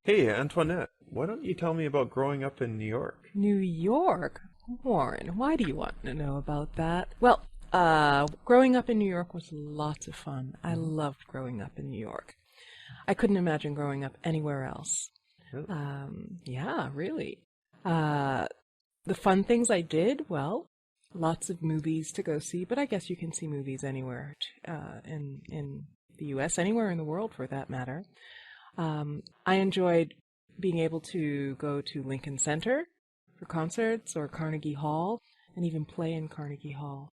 Hey, Antoinette, why don't you tell me about growing up in New York? New York? Warren, why do you want to know about that? Well, growing up in New York was lots of fun. I loved growing up in New York. I couldn't imagine growing up anywhere else. Really? Yeah, really. The fun things I did, well, lots of movies to go see, but I guess you can see movies anywhere in the U.S., anywhere in the world for that matter. I enjoyed being able to go to Lincoln Center for concerts or Carnegie Hall and even play in Carnegie Hall.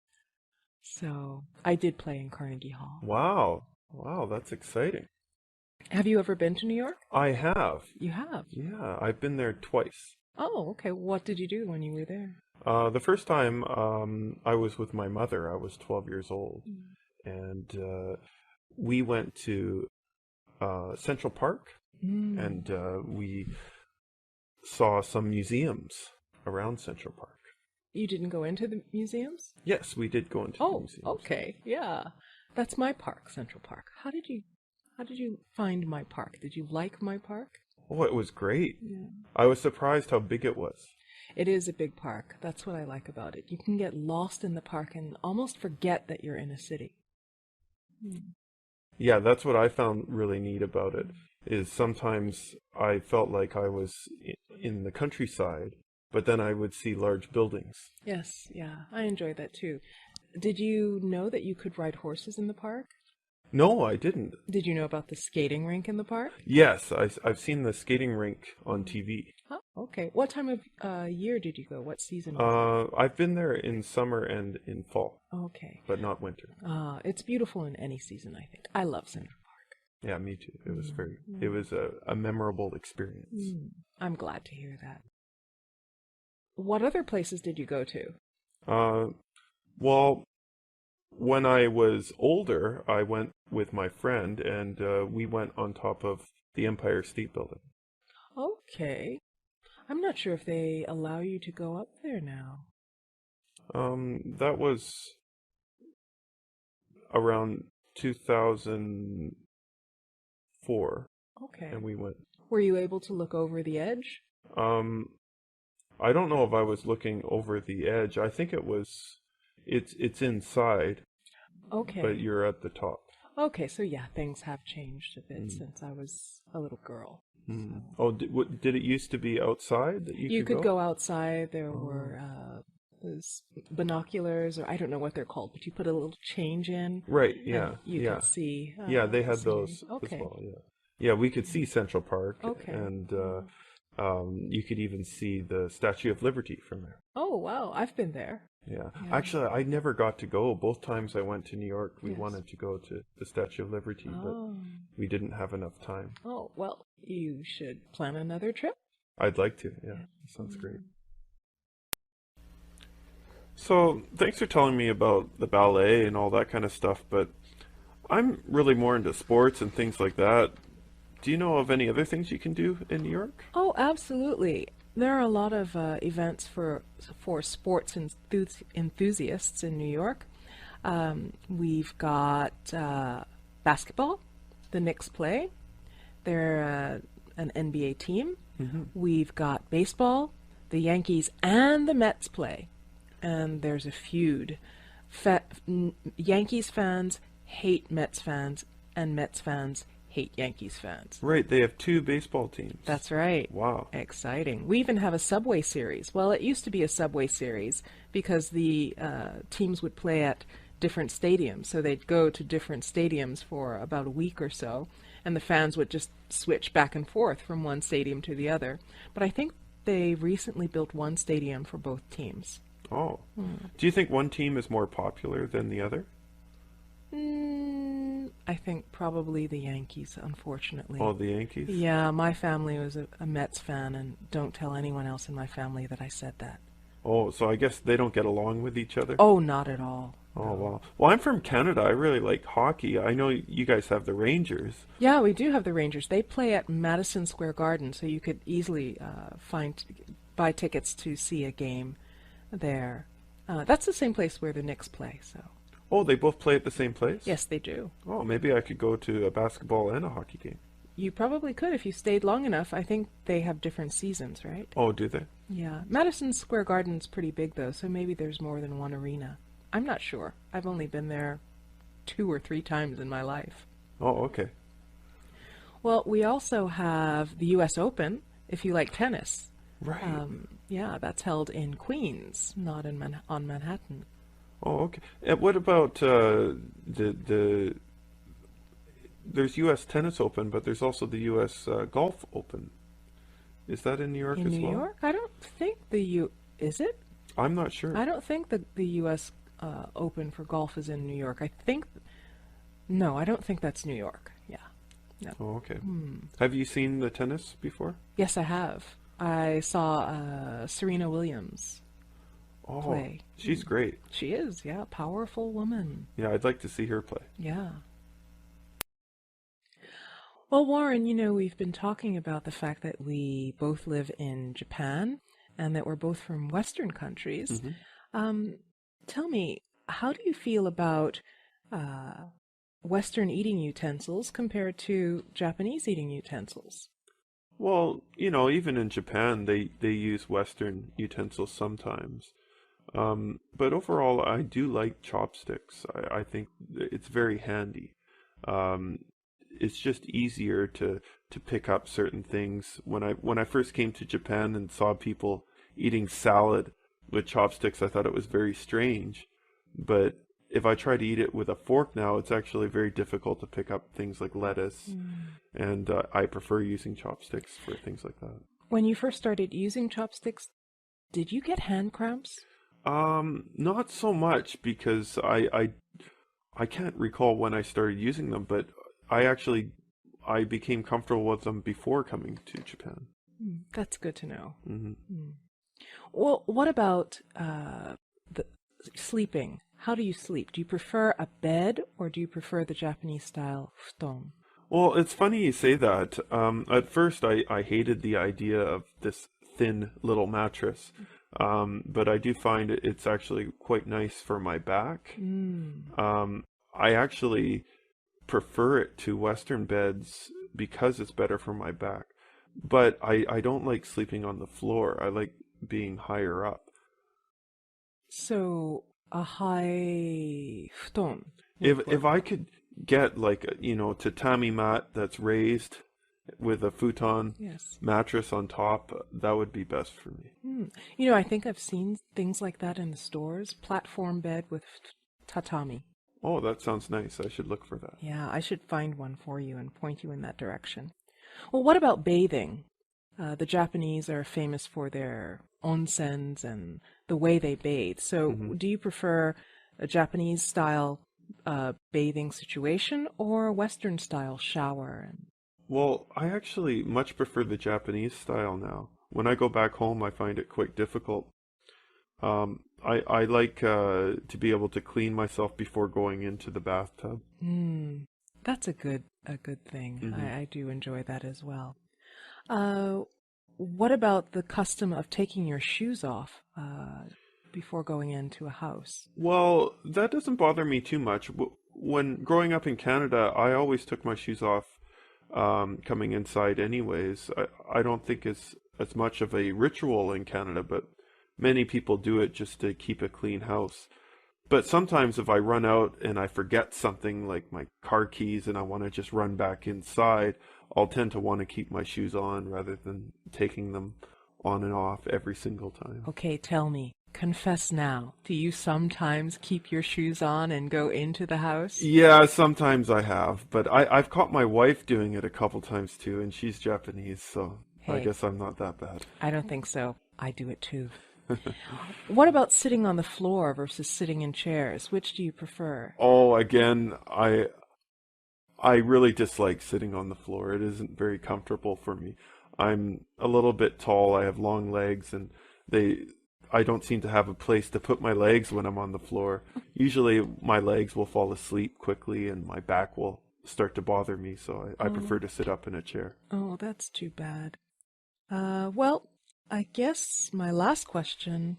So I did play in Carnegie Hall. Wow. Wow, that's exciting. Have you ever been to New York? I have. You have? Yeah, I've been there twice. Oh, okay. What did you do when you were there? The first time I was with my mother. I was 12 years old. And we went to Central Park and we saw some museums around Central Park. You didn't go into the museums? Yes, we did go into the museums. Oh, okay. Yeah. That's my park, Central Park. How did you find my park? Did you like my park? Oh, it was great. Yeah. I was surprised how big it was. It is a big park. That's what I like about it. You can get lost in the park and almost forget that you're in a city. Yeah, that's what I found really neat about it, is sometimes I felt like I was in the countryside, but then I would see large buildings. Yes, yeah. I enjoyed that too. Did you know that you could ride horses in the park? No, I didn't. Did you know about the skating rink in the park? Yes, I've seen the skating rink on TV. Oh, okay. What time of year did you go? What season was I've been there in summer and in fall. Okay. But not winter. It's beautiful in any season, I think. I love Central Park. Yeah, me too. It was it was a memorable experience. I'm glad to hear that. What other places did you go to? Well, when I was older, I went with my friend and we went on top of the Empire State Building. Okay. I'm not sure if they allow you to go up there now. That was around 2004. Okay. And we went. Were you able to look over the edge? I don't know if I was looking over the edge. I think it's inside. Okay. But you're at the top. Okay, so yeah, things have changed a bit since I was a little girl. So. Oh, did it used to be outside that you could go outside. There were those binoculars, or I don't know what they're called, but you put a little change in. Right, yeah. You could see. Yeah, they had those okay. as well, yeah. Yeah, we could see Central Park. Okay. And you could even see the Statue of Liberty from there. Oh, wow. I've been there. Yeah. Actually, I never got to go. Both times I went to New York, we wanted to go to the Statue of Liberty, but we didn't have enough time. Oh, well, you should plan another trip. I'd like to, yeah. Sounds great. So, thanks for telling me about the ballet and all that kind of stuff, but I'm really more into sports and things like that. Do you know of any other things you can do in New York? Oh, absolutely. There are a lot of events for sports enthusiasts in New York. We've got basketball. The Knicks play. They're an NBA team. We've got baseball. The Yankees and the Mets play. And there's a feud. Yankees fans hate Mets fans, and Mets fans hate Yankees fans. Right, they have two baseball teams. That's right. Wow. Exciting. We even have a Subway Series. Well, it used to be a Subway Series because the teams would play at different stadiums. So they'd go to different stadiums for about a week or so, and the fans would just switch back and forth from one stadium to the other. But I think they recently built one stadium for both teams. Oh. Do you think one team is more popular than the other? I think probably the Yankees, unfortunately. Oh, the Yankees? Yeah, my family was a Mets fan, and don't tell anyone else in my family that I said that. Oh, so I guess they don't get along with each other? Oh, not at all. Oh, wow. Well, I'm from Canada. I really like hockey. I know you guys have the Rangers. Yeah, we do have the Rangers. They play at Madison Square Garden, so you could easily buy tickets to see a game there. That's the same place where the Knicks play, so... Oh, they both play at the same place? Yes, they do. Oh, maybe I could go to a basketball and a hockey game. you probably could if you stayed long enough. I think they have different seasons, right? Oh, do they? Yeah. Madison Square Garden's pretty big, though, so maybe there's more than one arena. I'm not sure. I've only been there 2 or 3 times in my life. Oh, okay. Well, we also have the U.S. Open, if you like tennis. Right. Yeah, that's held in Queens, not on Manhattan. Oh, okay. And what about the there's U.S. Tennis Open, but there's also the U.S. Golf Open. Is that in New York as well? In New York? I don't think is it? I'm not sure. I don't think the U.S. Open for golf is in New York. No, I don't think that's New York. Yeah. No. Oh, okay. Have you seen the tennis before? Yes, I have. I saw Serena Williams play. She's great. She is, yeah. Powerful woman. Yeah, I'd like to see her play. Yeah. Well, Warren, we've been talking about the fact that we both live in Japan and that we're both from Western countries. Tell me, how do you feel about Western eating utensils compared to Japanese eating utensils? Well, even in Japan, they use Western utensils sometimes. But overall, I do like chopsticks. I think it's very handy. It's just easier to pick up certain things. When I first came to Japan and saw people eating salad with chopsticks, I thought it was very strange. But if I try to eat it with a fork now, it's actually very difficult to pick up things like lettuce. And I prefer using chopsticks for things like that. When you first started using chopsticks, did you get hand cramps? Not so much, because I can't recall when I started using them, but I became comfortable with them before coming to Japan. That's good to know. Well, what about the sleeping? How do you sleep? Do you prefer a bed or do you prefer the Japanese style futon? Well, it's funny you say that. At first, I hated the idea of this thin little mattress, but I do find it's actually quite nice for my back. I actually prefer it to Western beds because it's better for my back. But I don't like sleeping on the floor. I like being higher up. So a high futon. If I could get like tatami mat that's raised with a futon mattress on top, that would be best for me. I think I've seen things like that in the stores. Platform bed with tatami. Oh, that sounds nice. I should look for that. Yeah, I should find one for you and point you in that direction. Well, what about bathing? The Japanese are famous for their onsens and the way they bathe. So do you prefer a Japanese-style bathing situation or a Western-style shower? Well, I actually much prefer the Japanese style now. When I go back home, I find it quite difficult. I like to be able to clean myself before going into the bathtub. That's a good thing. I do enjoy that as well. What about the custom of taking your shoes off before going into a house? Well, that doesn't bother me too much. When growing up in Canada, I always took my shoes off coming inside anyways. I don't think it's as much of a ritual in Canada, but many people do it just to keep a clean house. But sometimes if I run out and I forget something like my car keys and I want to just run back inside, I'll tend to want to keep my shoes on rather than taking them on and off every single time. Okay, tell me. Confess now. Do you sometimes keep your shoes on and go into the house? Yeah, sometimes I have. But I've caught my wife doing it a couple times too, and she's Japanese, so I guess I'm not that bad. I don't think so. I do it too. What about sitting on the floor versus sitting in chairs? Which do you prefer? Oh, again, I really dislike sitting on the floor. It isn't very comfortable for me. I'm a little bit tall. I have long legs, and I don't seem to have a place to put my legs when I'm on the floor. Usually my legs will fall asleep quickly and my back will start to bother me, so I prefer to sit up in a chair. Oh, that's too bad. Well, I guess my last question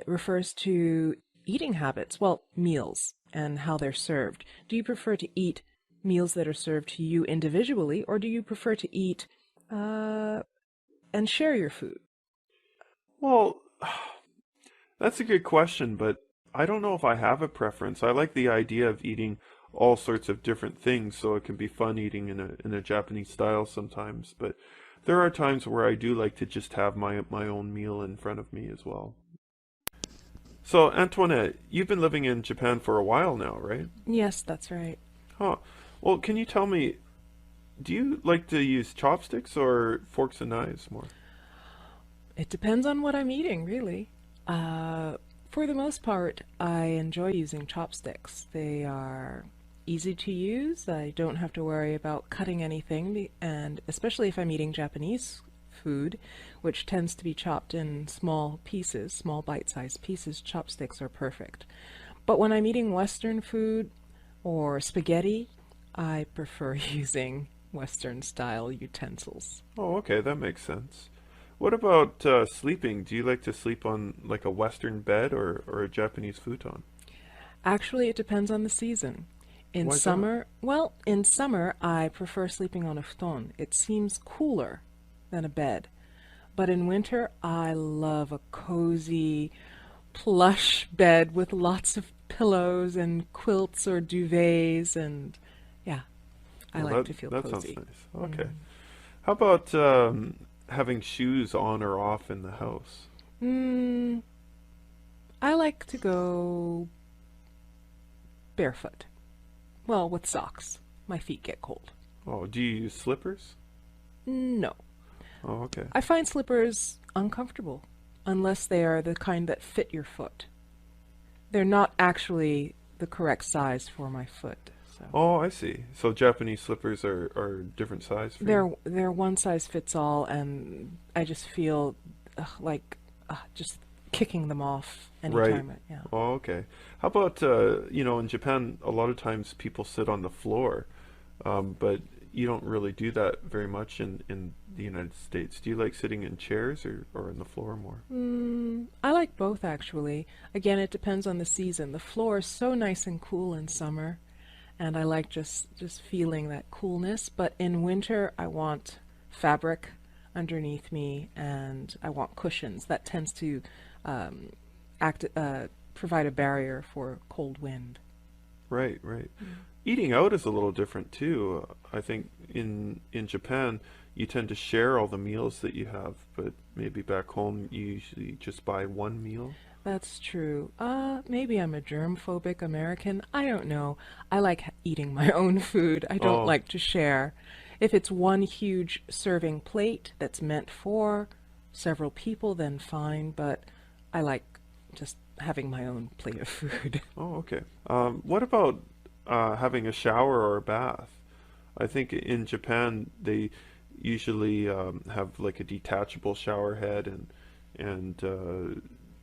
refers to eating habits. Well, meals. and how they're served. Do you prefer to eat meals that are served to you individually, or do you prefer to eat and share your food? Well, that's a good question, but I don't know if I have a preference. I like the idea of eating all sorts of different things, so it can be fun eating in a Japanese style sometimes. But there are times where I do like to just have my own meal in front of me as well. So, Antoinette, you've been living in Japan for a while now, right? Yes, that's right. Huh. Well, can you tell me, do you like to use chopsticks or forks and knives more? It depends on what I'm eating, really. For the most part, I enjoy using chopsticks. They are easy to use. I don't have to worry about cutting anything, and especially if I'm eating Japanese food, which tends to be chopped in small pieces, small bite-sized pieces, chopsticks are perfect. But when I'm eating Western food or spaghetti, I prefer using Western-style utensils. Oh, okay, that makes sense. What about sleeping? Do you like to sleep on like a Western bed or a Japanese futon? Actually, it depends on the season. In Why is that? summer, well, in summer, I prefer sleeping on a futon. It seems cooler than a bed. But in winter, I love a cozy, plush bed with lots of pillows and quilts or duvets, and yeah, I Well, like to feel that sounds cozy. nice. Okay. How about having shoes on or off in the house? Mm, I like to go barefoot. Well, with socks. My feet get cold. Oh, do you use slippers? No. Oh, okay. I find slippers uncomfortable unless they are the kind that fit your foot. They're not actually the correct size for my foot. So Oh, I see. So Japanese slippers are different size for you? they're one size fits all, and I just feel like just kicking them off Right. anytime. Yeah. Oh, okay. How about in Japan, a lot of times people sit on the floor, but you don't really do that very much in the United States. Do you like sitting in chairs or on the floor more? I like both actually. Again, it depends on the season. The floor is so nice and cool in summer, and I like just feeling that coolness. But in winter, I want fabric underneath me, and I want cushions. That tends to um, provide a barrier for cold wind. Right, right. Eating out is a little different too. I think in Japan you tend to share all the meals that you have, but maybe back home you usually just buy one meal. That's true. Maybe I'm a germ-phobic American. I don't know. I like eating my own food. I don't Oh, like to share. If it's one huge serving plate that's meant for several people, then fine, but I like just having my own plate of food. oh, okay. What about having a shower or a bath? I think in Japan they usually have like a detachable shower head and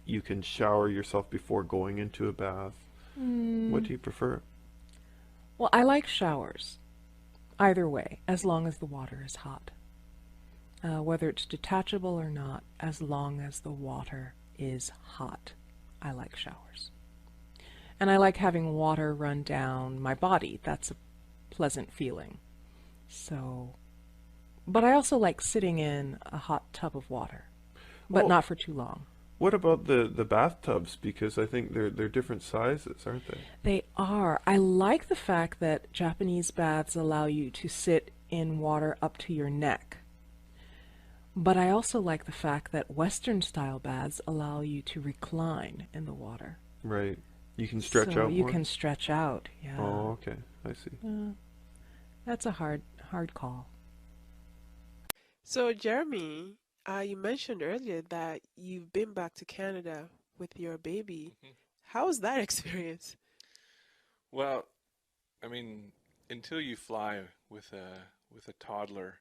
you can shower yourself before going into a bath. What Mm, do you prefer? well, I like showers. Either way, as long as the water is hot. Whether it's detachable or not, as long as the water is hot. I like showers. And I like having water run down my body. That's a pleasant feeling. So, but I also like sitting in a hot tub of water, but Well, not for too long. what about the bathtubs? Because I think they're different sizes, aren't they? They are. I like the fact that Japanese baths allow you to sit in water up to your neck. But I also like the fact that Western style baths allow you to recline in the water. Right. You can stretch So out you more? can stretch out. Yeah. Oh, okay. I see. Uh, that's a hard call. So, Jeremy, you mentioned earlier that you've been back to Canada with your baby. Mhm. How was that experience? Well, I mean, until you fly with a toddler,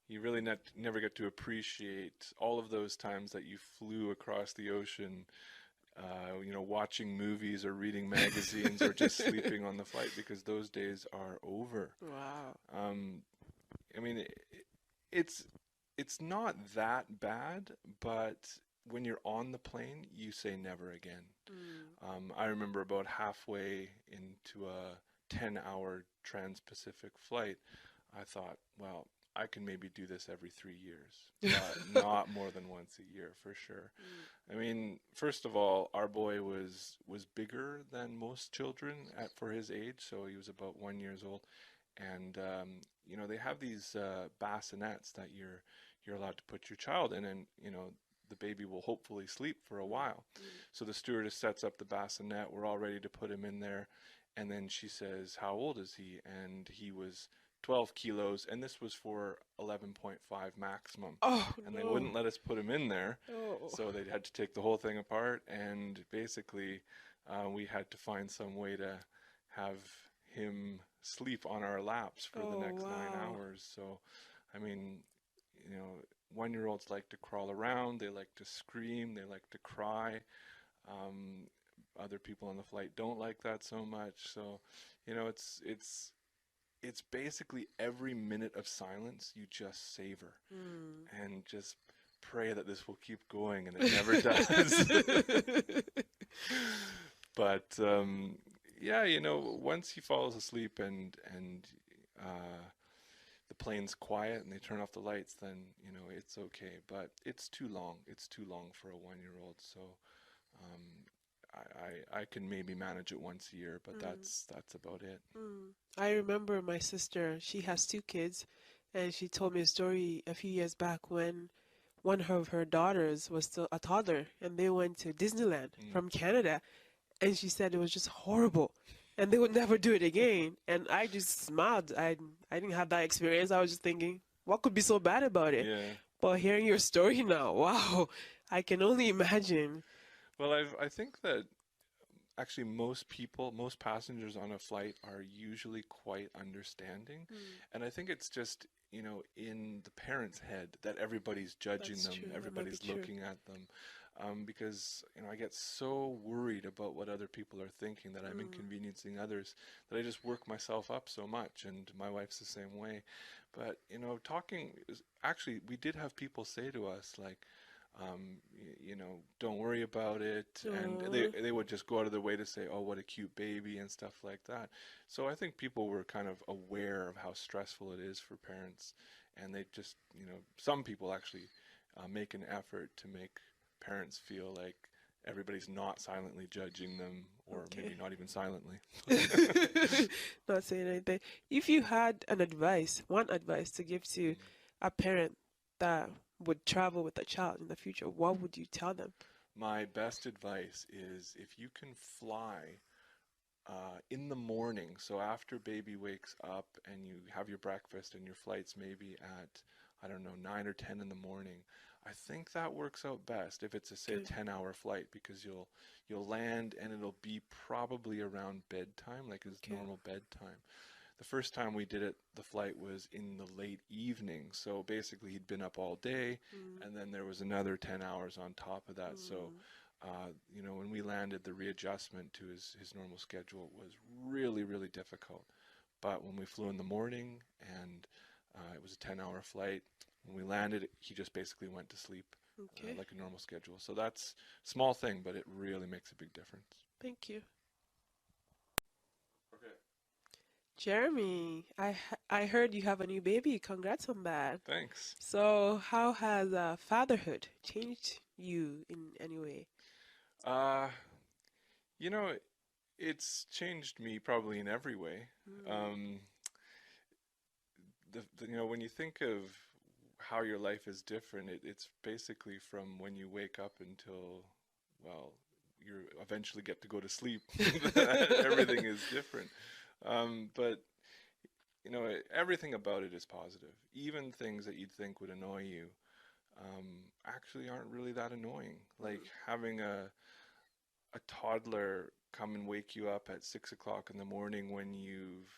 you really never get to appreciate all of those times that you flew across the ocean, watching movies or reading magazines or just sleeping on the flight because those days are over. Wow. Um, I mean, it's it's not that bad, but when you're on the plane, you say never again. I remember about halfway into a 10-hour trans-Pacific flight, I thought, well, I can maybe do this every 3 years, but not more than once a year for sure. I mean, first of all, our boy was bigger than most children for his age, so he was about 1 year old, and you know, they have these bassinets that you're allowed to put your child in, and you know, the baby will hopefully sleep for a while. So the stewardess sets up the bassinet. We're all ready to put him in there, and then she says, "How old is he?" And he was 12 kilos, and this was for 11.5 maximum. And they wouldn't let us put him in there, so they had to take the whole thing apart, and basically we had to find some way to have him sleep on our laps for the next 9 hours. So, I mean, you know, 1-year-olds like to crawl around, they like to scream, they like to cry. Other people on the flight don't like that so much. So, you know, it's basically every minute of silence you just savor and just pray that this will keep going, and it never does. But yeah, you know, once he falls asleep and the plane's quiet and they turn off the lights, then you know it's okay. But it's too long. It's too long for a 1-year-old. So I can maybe manage it once a year, but that's about it. I remember my sister, she has 2 kids, and she told me a story a few years back when one of her daughters was still a toddler, and they went to Disneyland from Canada, and she said it was just horrible, and they would never do it again. And I just smiled. I didn't have that experience. I was just thinking, what could be so bad about it? Yeah. But hearing your story now, wow, I can only imagine. Well, I think that actually most passengers on a flight are usually quite understanding. And I think it's just, you know, in the parent's head that everybody's judging That's them, true. That might everybody's be true. looking at them. Because, you know, I get so worried about what other people are thinking, that I'm inconveniencing others, that I just work myself up so much, and my wife's the same way. But, you know, actually, we did have people say to us, like, you know, don't worry about it, and they would just go out of their way to say, oh, what a cute baby and stuff like that. So I think people were kind of aware of how stressful it is for parents, and they just, you know, some people actually make an effort to make parents feel like everybody's not silently judging them, or maybe not even silently. Not saying anything. If you had one advice to give to a parent that would travel with a child in the future, what would you tell them? My best advice is, if you can fly in the morning, so after baby wakes up and you have your breakfast and your flight's maybe at, I don't know, 9 or 10 in the morning, I think that works out best if it's say a 10-hour flight, because you'll land and it'll be probably around bedtime, like it's normal bedtime. The first time we did it, the flight was in the late evening, so basically he'd been up all day, and then there was another 10 hours on top of that. So you know, when we landed, the readjustment to his normal schedule was really, really difficult. But when we flew in the morning, and it was a 10-hour flight, when we landed, he just basically went to sleep like a normal schedule. So that's a small thing, but it really makes a big difference. Thank you. Okay. Jeremy, I heard you have a new baby. Congrats on that. Thanks. So how has fatherhood changed you in any way? You know, it's changed me probably in every way. You know, when you think of how your life is different, it's basically from when you wake up until, well, you eventually get to go to sleep. Everything is different. But, you know, everything about it is positive. Even things that you'd think would annoy you actually aren't really that annoying. Like having a toddler come and wake you up at 6 o'clock in the morning when you've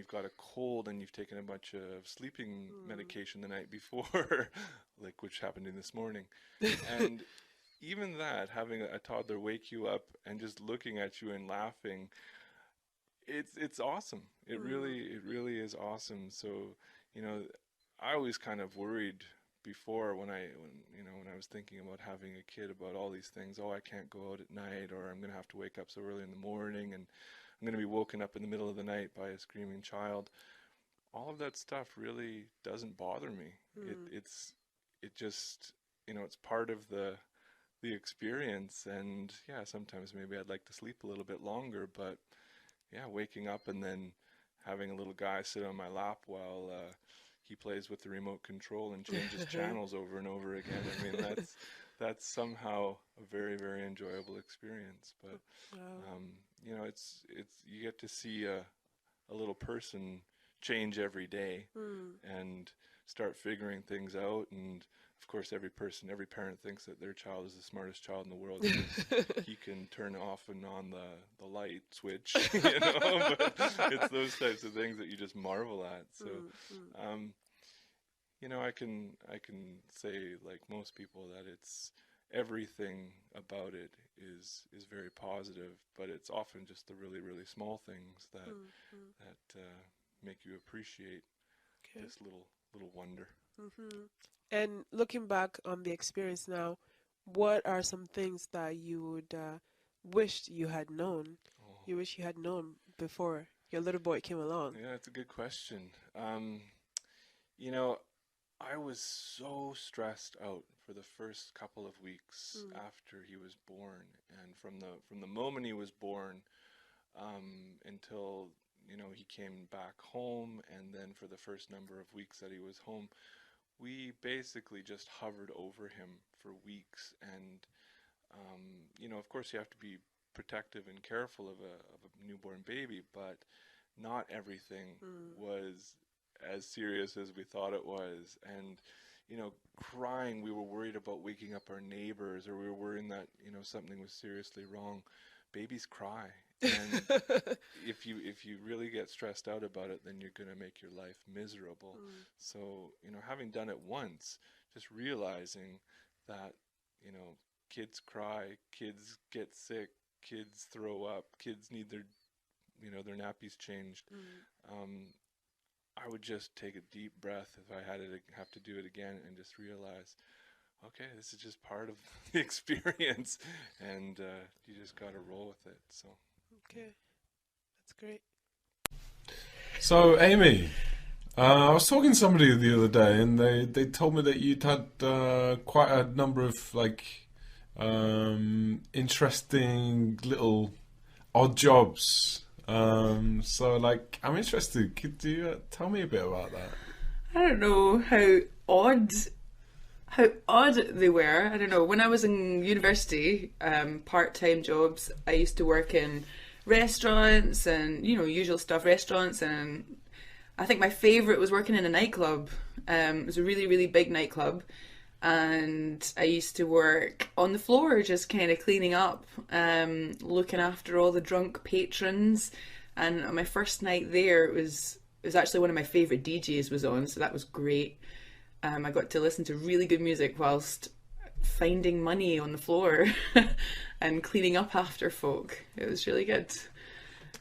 got a cold and you've taken a bunch of sleeping medication the night before, like which happened in this morning. And even that, having a toddler wake you up and just looking at you and laughing, it's awesome. It really is awesome. So, you know, I always kind of worried before when I was thinking about having a kid, about all these things. Oh, I can't go out at night, or I'm going to have to wake up so early in the morning, and I'm going to be woken up in the middle of the night by a screaming child. All of that stuff really doesn't bother me. It just, it's part of the experience. And yeah, sometimes maybe I'd like to sleep a little bit longer, but yeah, waking up and then having a little guy sit on my lap while he plays with the remote control and changes channels over and over again. I mean, that's somehow a very, very enjoyable experience. But it's you get to see a little person change every day and start figuring things out. And of course, every parent thinks that their child is the smartest child in the world because he can turn off and on the light switch, but it's those types of things that you just marvel at. So, I can say, like most people, that it's everything about it is very positive, but it's often just the really, really small things that make you appreciate this little wonder. And looking back on the experience now, what are some things that you would wish you had known? You wish you had known before your little boy came along? Yeah, it's a good question. I was so stressed out for the first couple of weeks after he was born, and from the moment he was born until he came back home, and then for the first number of weeks that he was home, we basically just hovered over him for weeks. And of course you have to be protective and careful of a newborn baby, but not everything was as serious as we thought it was. And crying, we were worried about waking up our neighbors, or we were worrying that something was seriously wrong. Babies cry, and if you really get stressed out about it, then you're going to make your life miserable. So having done it once, just realizing that kids cry, kids get sick, kids throw up, kids need their nappies changed. I would just take a deep breath if I have to do it again, and just realize, okay, this is just part of the experience, and you just got to roll with it. So. Okay, that's great. So, Amy, I was talking to somebody the other day, and they told me that you'd had quite a number of interesting little odd jobs. So I'm interested. Could you tell me a bit about that? I don't know how odd they were. I don't know. When I was in university, part-time jobs, I used to work in restaurants and, usual stuff, restaurants. And I think my favourite was working in a nightclub. It was a really, really big nightclub. And I used to work on the floor, just kind of cleaning up, looking after all the drunk patrons. And on my first night there, it was actually one of my favourite DJs was on, so that was great. I got to listen to really good music whilst finding money on the floor and cleaning up after folk. It was really good.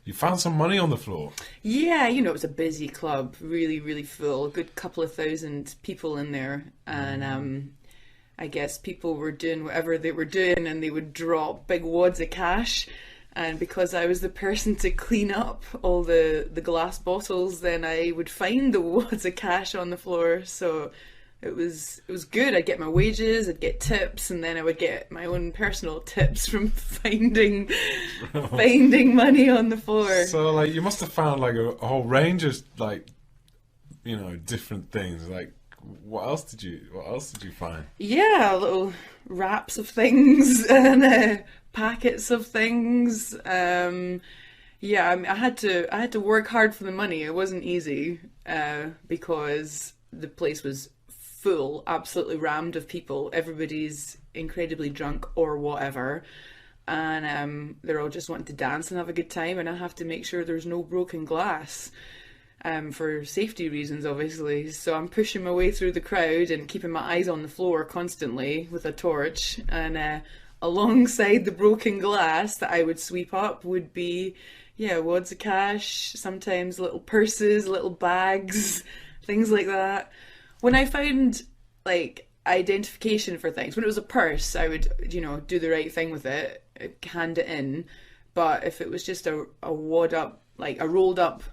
You found some money on the floor? Yeah, it was a busy club, really, really full, a good couple of thousand people in there. And I guess people were doing whatever they were doing, and they would drop big wads of cash. And because I was the person to clean up all the glass bottles, then I would find the wads of cash on the floor. So it was good. I'd get my wages, I'd get tips, and then I would get my own personal tips from finding money on the floor. So you must have found a whole range of different things. What else did you find? Yeah, little wraps of things and packets of things. I had to work hard for the money. It wasn't easy because the place was full, absolutely rammed of people. Everybody's incredibly drunk or whatever, and they're all just wanting to dance and have a good time, and I have to make sure there's no broken glass for safety reasons, obviously. So I'm pushing my way through the crowd and keeping my eyes on the floor constantly with a torch, and alongside the broken glass that I would sweep up would be wads of cash, sometimes little purses, little bags, things like that. When I found like identification for things. When it was a purse, I would, do the right thing with it, hand it in. But if it was just a wad up, like a rolled up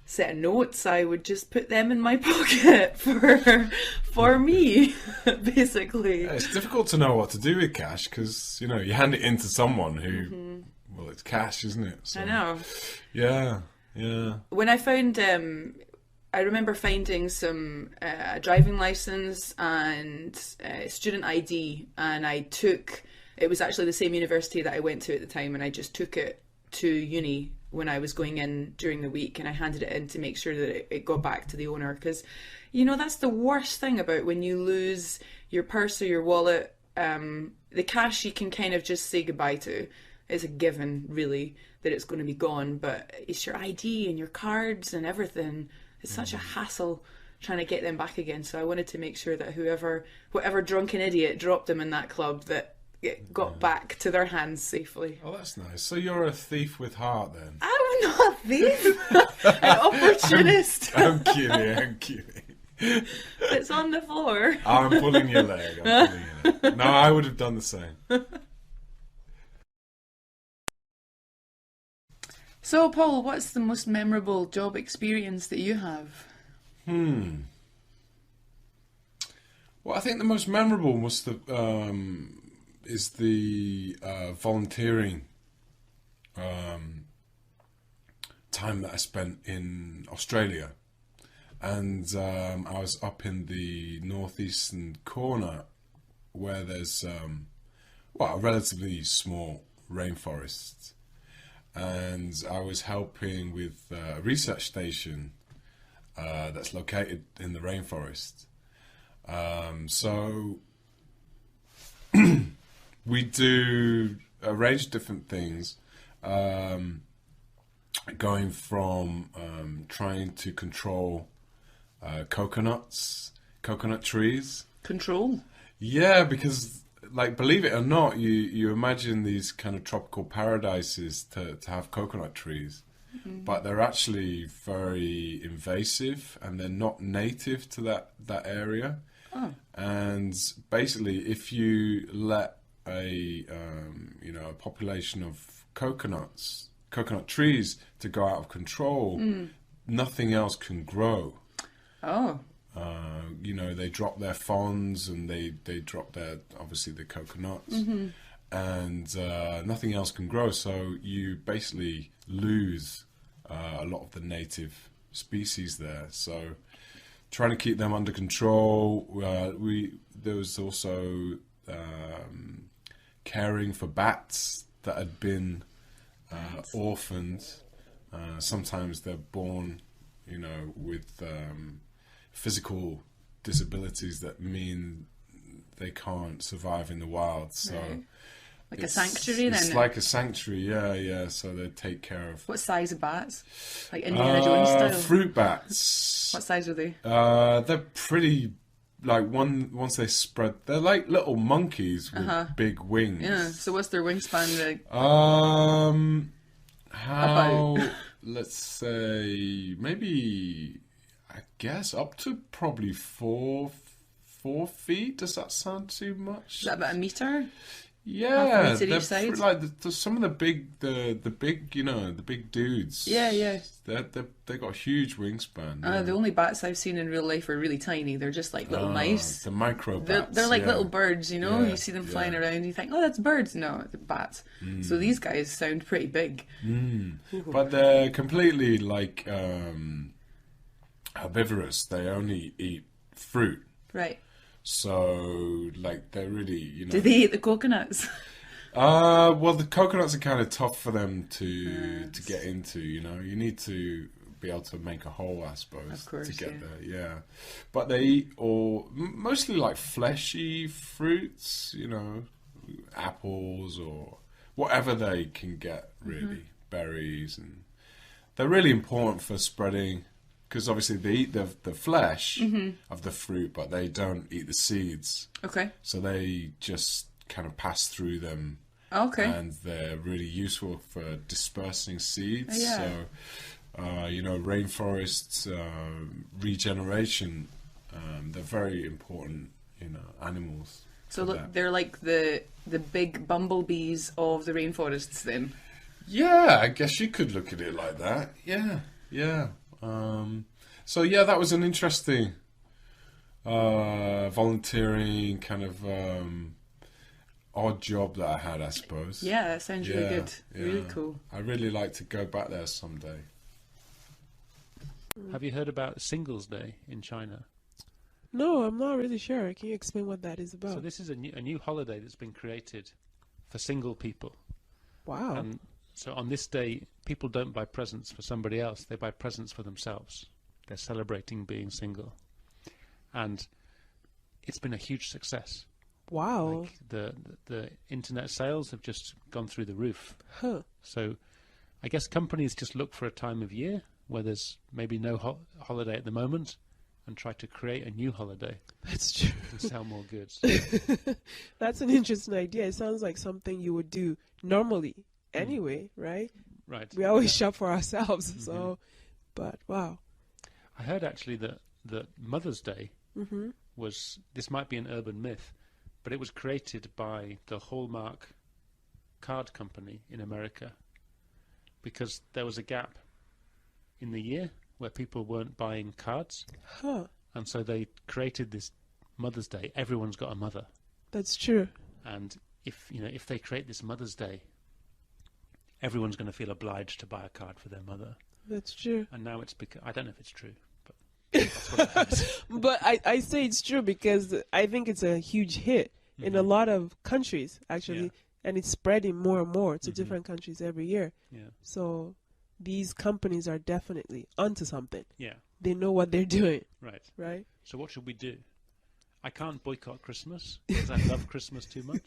set of notes, I would just put them in my pocket for me, basically. Yeah, it's difficult to know what to do with cash because, you hand it in to someone who, well, it's cash, isn't it? So, I know. Yeah. When I found, I remember finding some driving license and student ID, and it was actually the same university that I went to at the time, and I just took it to uni when I was going in during the week, and I handed it in to make sure that it got back to the owner, because that's the worst thing about when you lose your purse or your wallet. The cash you can kind of just say goodbye to. It's a given, really, that it's going to be gone, but it's your ID and your cards and everything. It's such a hassle trying to get them back again, so I wanted to make sure that whatever drunken idiot dropped them in that club, that it got back to their hands safely. Oh, that's nice. So you're a thief with heart, then? I'm not a thief. An opportunist. I'm kidding. It's on the floor. I'm pulling your leg. No, I would have done the same. So, Paul, what's the most memorable job experience that you have? Well, I think the most memorable is the volunteering time that I spent in Australia. And I was up in the northeastern corner where there's a relatively small rainforest. And I was helping with a research station that's located in the rainforest. So we do a range of different things, going from trying to control coconut trees. Control? Yeah, because, believe it or not, you imagine these kind of tropical paradises to have coconut trees, but they're actually very invasive and they're not native to that area. Oh. And basically, if you let a population of coconut trees to go out of control, nothing else can grow. Oh. They drop their fronds and they drop obviously the coconuts, and nothing else can grow. So you basically lose a lot of the native species there. So trying to keep them under control. There was also caring for bats that had been orphaned. Sometimes they're born, with physical disabilities that mean they can't survive in the wild. So right. Like a sanctuary, then? It's like a sanctuary, yeah. So they take care of... What size of bats? Like Indiana Jones style? Fruit bats. What size are they? They're pretty... once they spread... They're like little monkeys with big wings. Yeah, so what's their wingspan like? About? Let's say, maybe... I guess up to probably 4 feet. Does that sound too much? Is that about a meter? Yeah, they're side? Some of the big dudes. Yeah. They got a huge wingspan. The only bats I've seen in real life are really tiny. They're just like little mice. The micro bats. They're like little birds, Yeah, you see them flying around. You think, oh, that's birds. No, they're bats. So these guys sound pretty big. But they're completely herbivorous. They only eat fruit. Right. So, they're really, Do they eat the coconuts? Well, the coconuts are kind of tough for them to get into, You need to be able to make a hole, I suppose, of course, to get there, yeah. But they eat mostly fleshy fruits, apples or whatever they can get, really, berries. And they're really important for spreading... Because obviously they eat the flesh of the fruit, but they don't eat the seeds. Okay. So they just kind of pass through them. Okay. And they're really useful for dispersing seeds. Yeah. So, rainforests, regeneration They're very important, animals. So they're like the big bumblebees of the rainforests then? Yeah, I guess you could look at it like that. Yeah. So yeah, that was an interesting volunteering kind of odd job that I had, I suppose. Yeah, that sounds really good. Yeah. Really cool. I'd really like to go back there someday. Have you heard about Singles Day in China? No, I'm not really sure. Can you explain what that is about? So this is a new holiday that's been created for single people. Wow. And so on this day, people don't buy presents for somebody else. They buy presents for themselves. They're celebrating being single. And it's been a huge success. Wow. Like the internet sales have just gone through the roof. Huh. So I guess companies just look for a time of year where there's maybe no holiday at the moment and try to create a new holiday. That's true. And sell more goods. That's an interesting idea. It sounds like something you would do normally anyway, right? Right. We always shop for ourselves. So, but wow. I heard actually that Mother's Day was, this might be an urban myth, but it was created by the Hallmark card company in America because there was a gap in the year where people weren't buying cards. Huh. And so they created this Mother's Day. Everyone's got a mother. That's true. And if they create this Mother's Day, everyone's going to feel obliged to buy a card for their mother. That's true. And now it's because, I don't know if it's true, but that's what I heard. But I say it's true because I think it's a huge hit in a lot of countries, actually. And it's spreading more and more to different countries every year. Yeah. So these companies are definitely onto something. Yeah. They know what they're doing. Right. Right? So what should we do? I can't boycott Christmas because I love Christmas too much.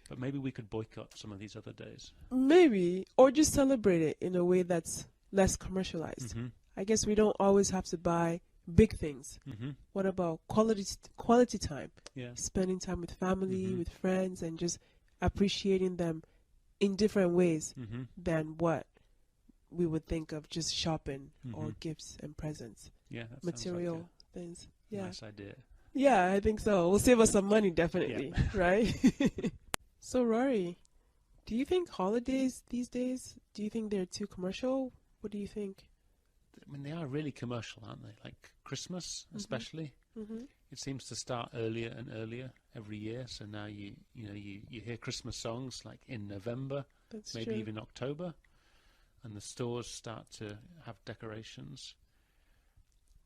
But maybe we could boycott some of these other days. Maybe. Or just celebrate it in a way that's less commercialized. I guess we don't always have to buy big things. What about quality time? Yeah. Spending time with family, with friends, and just appreciating them in different ways than what we would think of just shopping or gifts and presents. Yeah, that material sounds things. like a Yeah. nice idea. Yeah, I think so. We'll save us some money, definitely. Right? So, Rory, do you think holidays these days, do you think they're too commercial? What do you think? I mean, they are really commercial, aren't they? Like Christmas, especially. It seems to start earlier and earlier every year. So now you hear Christmas songs like in November, That's maybe true. even October, and the stores start to have decorations.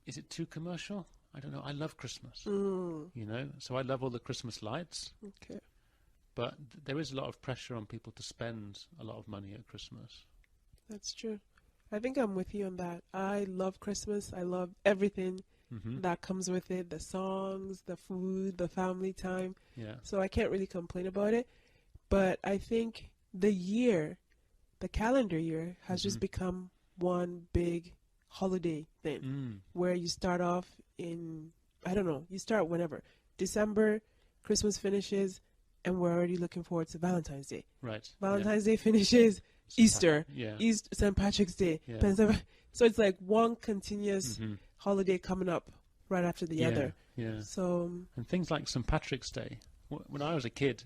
Is it too commercial? I don't know. I love Christmas, so I love all the Christmas lights. Okay. But there is a lot of pressure on people to spend a lot of money at Christmas. That's true. I think I'm with you on that. I love Christmas. I love everything that comes with it, the songs, the food, the family time. Yeah. So I can't really complain about it. But I think the calendar year has just become one big holiday thing where you start off in, I don't know, you start whenever. December, Christmas finishes, and we're already looking forward to Valentine's Day. Right. Valentine's Day finishes, Easter, Yeah. St. Patrick's Day. Yeah. So it's like one continuous holiday coming up right after the other. Yeah. So, And things like St. Patrick's Day. When I was a kid,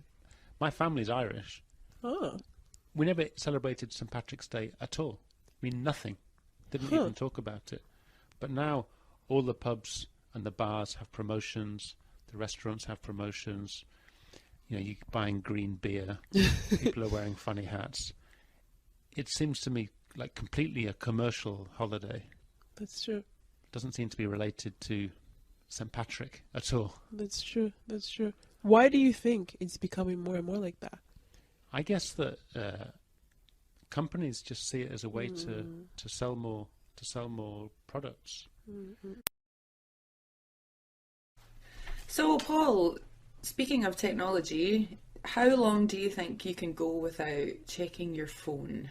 my family's Irish. We never celebrated St. Patrick's Day at all. I mean, nothing. Didn't even talk about it. But now all the pubs and the bars have promotions. The restaurants have promotions. You're buying green beer. People are wearing funny hats. It seems to me like completely a commercial holiday. that's true. Doesn't seem to be related to St. Patrick at all. That's true. That's true. Why do you think it's becoming more and more like that? I guess that companies just see it as a way to sell more products. So, Paul, speaking of technology, how long do you think you can go without checking your phone?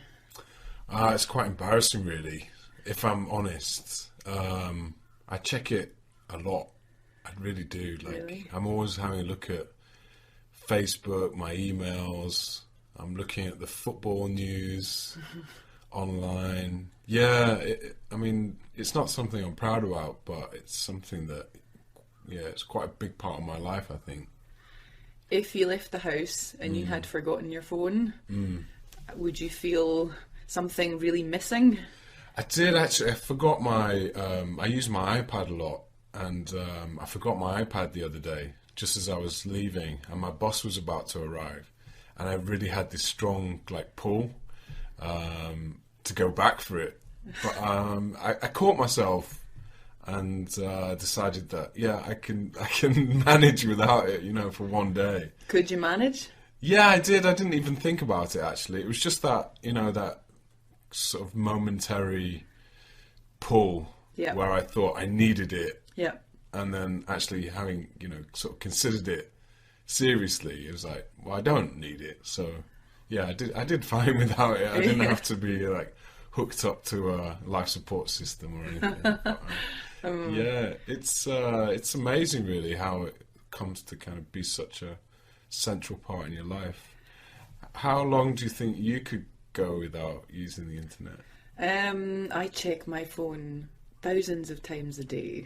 It's quite embarrassing, really, if I'm honest. I check it a lot. I really do. Really? I'm always having a look at Facebook, my emails. I'm looking at the football news. online. Yeah, I mean, it's not something I'm proud about, but it's something that, yeah, it's quite a big part of my life, I think. If you left the house and you had forgotten your phone, would you feel something really missing? I did actually. I forgot my. I use my iPad a lot, and I forgot my iPad the other day, just as I was leaving, and my boss was about to arrive, and I really had this strong pull to go back for it, but I caught myself and decided that I can manage without it, for one day. Could you manage? Yeah, I did. I didn't even think about it actually. It was just that that sort of momentary pull where I thought I needed it. Yeah. And then actually having, sort of considered it seriously, it was like, well, I don't need it. So, yeah, I did fine without it. I didn't have to be hooked up to a life support system or anything. But, yeah, it's amazing really how it comes to kind of be such a central part in your life. How long do you think you could go without using the internet? I check my phone thousands of times a day.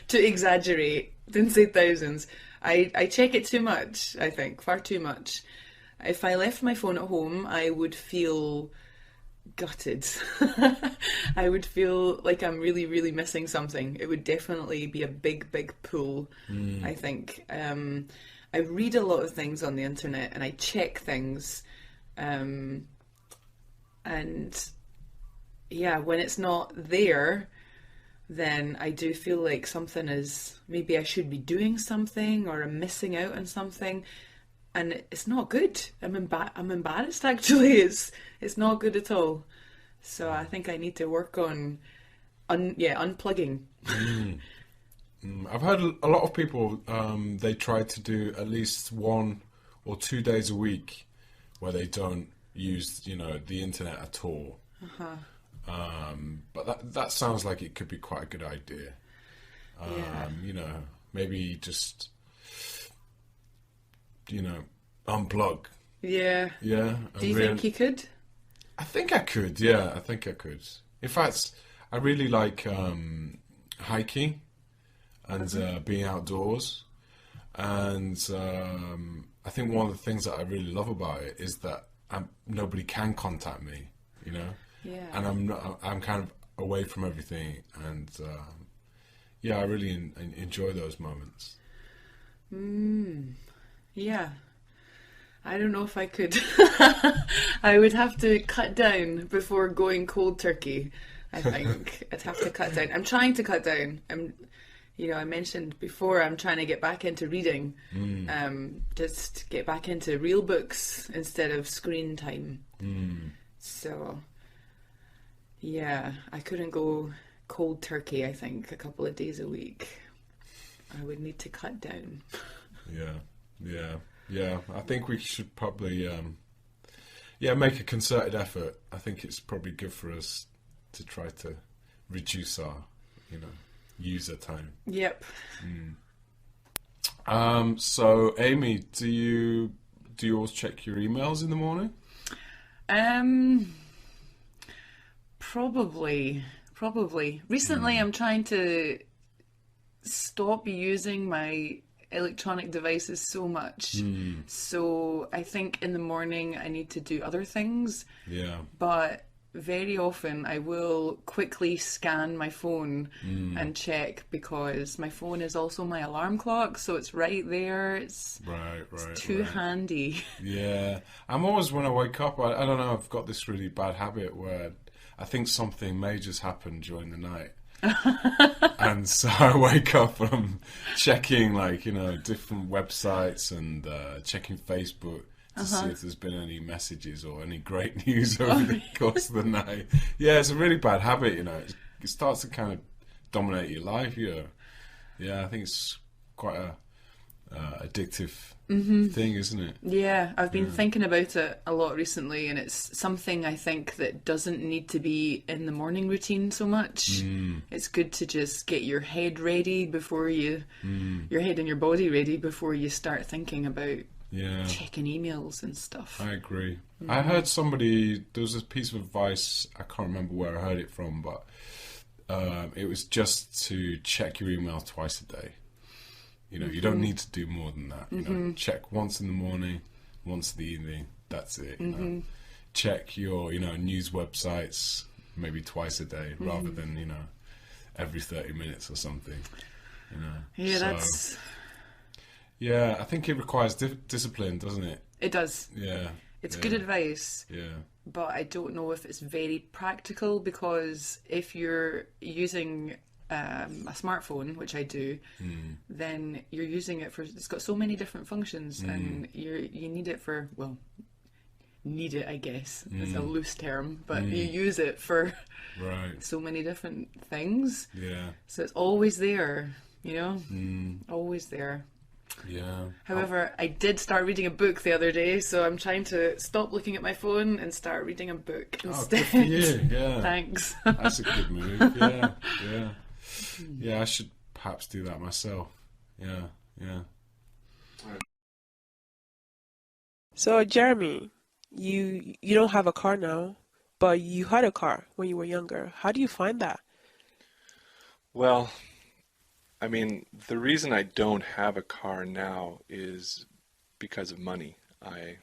To exaggerate, didn't say thousands. I check it too much, I think, far too much. If I left my phone at home, I would feel gutted. I would feel like I'm really, really missing something. It would definitely be a big, big pull, I think. I read a lot of things on the internet and I check things. And yeah, when it's not there, then I do feel like something is, maybe I should be doing something or I'm missing out on something. And it's not good. I'm embarrassed actually. It's not good at all. So I think I need to work on unplugging. I've heard a lot of people, they try to do at least 1 or 2 days a week where they don't use, the internet at all. But that sounds like it could be quite a good idea. Maybe just, unplug. Yeah. Yeah. Do you think you could? I think I could, yeah. I think I could. In fact, I really like hiking and being outdoors. And I think one of the things that I really love about it is that nobody can contact me, Yeah. And I'm kind of away from everything. And I really enjoy those moments. Yeah. I don't know if I could. I would have to cut down before going cold turkey. I think I'd have to cut down. I'm trying to cut down. I mentioned before I'm trying to get back into reading. Just get back into real books instead of screen time. So, yeah, I couldn't go cold turkey, I think, a couple of days a week. I would need to cut down. Yeah. I think we should probably, make a concerted effort. I think it's probably good for us to try to reduce our, user time. Yep. So, Amy, do you always check your emails in the morning? Probably. Recently, I'm trying to stop using my electronic devices so much. So I think in the morning I need to do other things. Yeah. But very often I will quickly scan my phone and check, because my phone is also my alarm clock, so it's right there. It's too handy. Yeah. I'm always, when I wake up, I don't know, I've got this really bad habit where I think something may just happen during the night. And so I wake up and I'm checking different websites and checking Facebook to see if there's been any messages or any great news over the course of the night. Yeah, it's a really bad habit, It starts to kind of dominate your life, Yeah, I think it's quite a addictive thing, isn't it? Yeah, I've been thinking about it a lot recently, and it's something I think that doesn't need to be in the morning routine so much. It's good to just get your head ready before your head and your body ready before you start thinking about checking emails and stuff. I agree. I heard somebody, there was a piece of advice, I can't remember where I heard it from, but it was just to check your email twice a day. You know, you don't need to do more than that. You know, check once in the morning, once in the evening. That's it. You know? Check your, news websites maybe twice a day, rather than, every 30 minutes or something. Yeah, so, that's... Yeah, I think it requires discipline, doesn't it? It does. Yeah. It's good advice. Yeah. But I don't know if it's very practical, because if you're using a smartphone, which I do, then you're using it for, it's got so many different functions, and you need it for, well, need it, I guess, it's a loose term, but you use it for so many different things. Yeah. So it's always there, always there. Yeah. However, I did start reading a book the other day, so I'm trying to stop looking at my phone and start reading a book instead. Oh, good for you. Yeah. Thanks. That's a good move. Yeah, yeah. Yeah, I should perhaps do that myself. Yeah, yeah. So, Jeremy, you don't have a car now, but you had a car when you were younger. How do you find that? Well, I mean, the reason I don't have a car now is because of money. I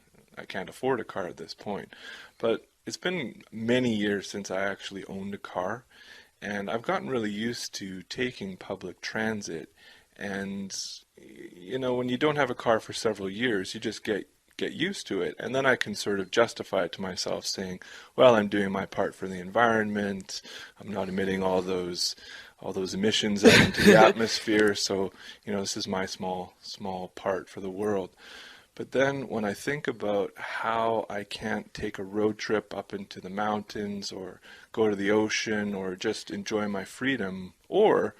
can't afford a car at this point. But it's been many years since I actually owned a car, and I've gotten really used to taking public transit. And, when you don't have a car for several years, you just get used to it. And then I can sort of justify it to myself, saying, well, I'm doing my part for the environment. I'm not emitting all those emissions out into the atmosphere, so this is my small part for the world. But then when I think about how I can't take a road trip up into the mountains, or go to the ocean, or just enjoy my freedom, or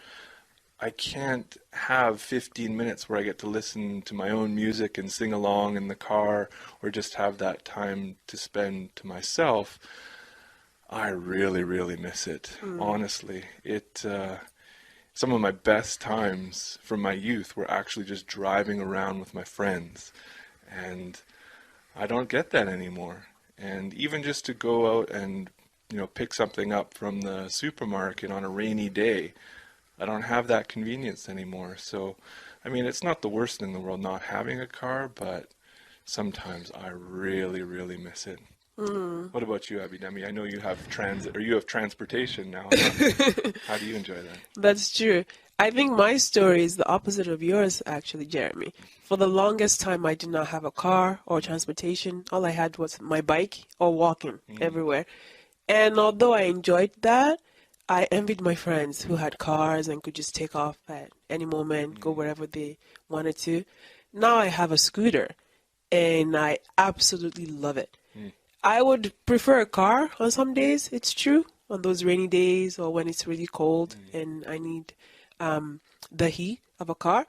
I can't have 15 minutes where I get to listen to my own music and sing along in the car, or just have that time to spend to myself, I really, really miss it. Honestly, some of my best times from my youth were actually just driving around with my friends, and I don't get that anymore. And even just to go out and pick something up from the supermarket on a rainy day, I don't have that convenience anymore. So, I mean, it's not the worst thing in the world not having a car, but sometimes I really, really miss it. What about you, Abhidemi? I know you have transit, or you have transportation now. How do you enjoy that? That's true. I think my story is the opposite of yours, actually, Jeremy. For the longest time, I did not have a car or transportation. All I had was my bike or walking everywhere. And although I enjoyed that, I envied my friends who had cars and could just take off at any moment, go wherever they wanted to. Now I have a scooter, and I absolutely love it. I would prefer a car on some days, it's true, on those rainy days or when it's really cold and I need the heat of a car.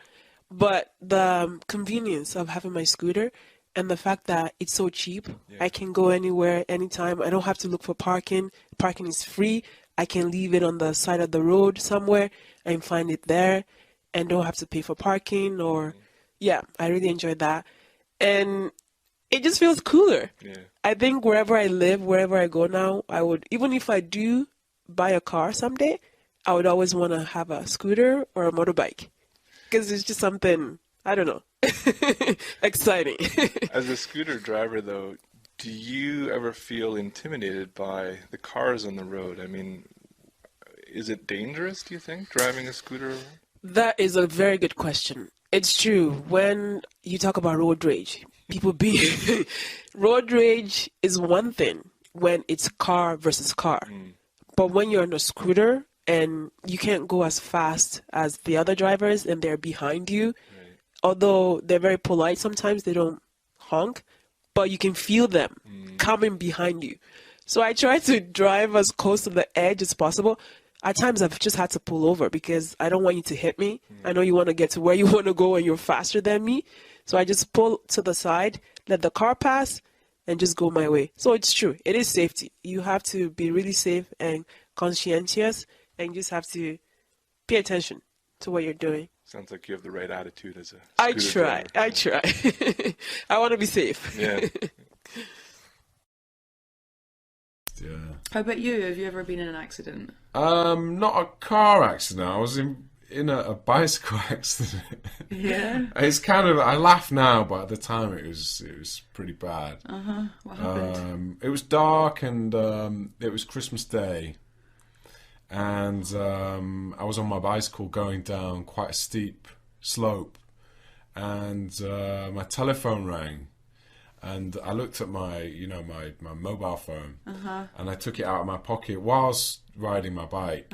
But the convenience of having my scooter and the fact that it's so cheap, I can go anywhere, anytime. I don't have to look for parking. Parking is free. I can leave it on the side of the road somewhere and find it there and don't have to pay for parking or, I really enjoy that. And it just feels cooler. I think wherever I live, wherever I go now, I would, even if I do buy a car someday, I would always want to have a scooter or a motorbike because it's just something, I don't know, exciting. As a scooter driver, though, do you ever feel intimidated by the cars on the road? I mean, is it dangerous, do you think, driving a scooter around? That is a very good question. It's true. When you talk about road rage, road rage is one thing when it's car versus car. But when you're on a scooter and you can't go as fast as the other drivers and they're behind you, although they're very polite sometimes, they don't honk, but you can feel them coming behind you. So I try to drive as close to the edge as possible. At times I've just had to pull over because I don't want you to hit me. I know you want to get to where you want to go and you're faster than me. So I just pull to the side, let the car pass, and just go my way. So it's true. It is safety. You have to be really safe and conscientious, and you just have to pay attention to what you're doing. Sounds like you have the right attitude as a I scooter try. driver. I try. I want to be safe. Yeah. Yeah. How about you? Have you ever been in an accident? Not a car accident. I was in a bicycle accident. Yeah. It's kind of, I laugh now, but at the time it was pretty bad. What happened? It was dark and it was Christmas Day, and I was on my bicycle going down quite a steep slope, and my telephone rang, and I looked at my my mobile phone, and I took it out of my pocket whilst riding my bike,